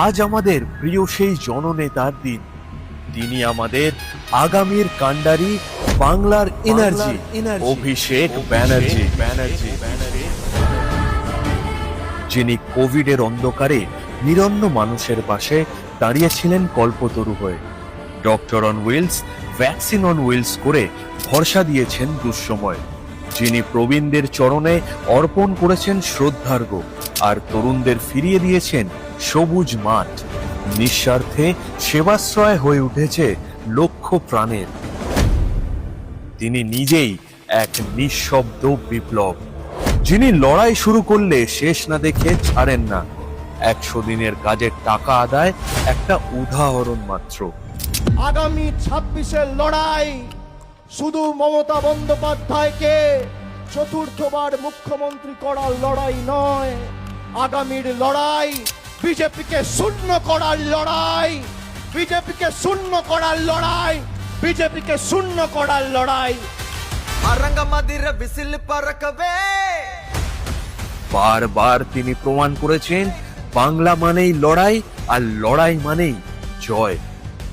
আজ আমাদের প্রিয় সেই জননেতার দিন। তিনি আমাদের আগামীর কাণ্ডারি, বাংলার এনার্জি, অভিষেক ব্যানার্জি। যিনি কোভিডের অন্ধকারে নিরন্ন মানুষের পাশে দাঁড়িয়েছিলেন কল্পতরু হয়ে। Doctor on wheels, vaccine on wheels করে ভরসা দিয়েছেন দুঃসময়। যিনি প্রবীণদের চরণে অর্পণ করেছেন শ্রদ্ধার্ঘ্য, আর তরুণদের ফিরিয়ে দিয়েছেন সবুজ মাঠ। নিঃস্বার্থে সেবাশ্রয় হয়ে উঠেছে লক্ষ প্রাণের। তিনি নিজেই এক নিঃশব্দ বিপ্লব, যিনি লড়াই শুরু করলে শেষ না দেখে ছাড়েন না। 100 দিনের কাজের টাকা আদায় একটা উদাহরণ মাত্র। আগামী 26-এর লড়াই শুধু মমতা বন্দ্যোপাধ্যায়কে চতুর্থবার মুখ্যমন্ত্রী করার লড়াই নয়, আগামীর লড়াই বিজেপিকে শূন্য করার লড়াই, বিজেপিকে শূন্য করার লড়াই, বিজেপিকে শূন্য করার লড়াই। বারবার তিনি প্রমাণ করেছেন বাংলা মানেই লড়াই, আর লড়াই মানেই জয়।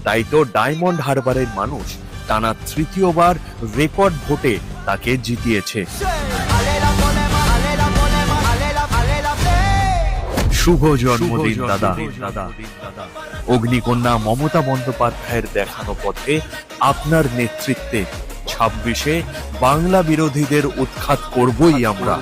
তাই তো ডায়মন্ড হারবারের মানুষ টানা তৃতীয়বার রেকর্ড ভোটে তাকে জিতিয়েছে। শুভ জন্মদিন দাদা। অগ্নিকন্যা মমতা বন্দ্যোপাধ্যায়ের দেখানো পথে আপনার নেতৃত্বে 26-এ বাংলা বিরোধীদের উৎখাত করবই আমরা।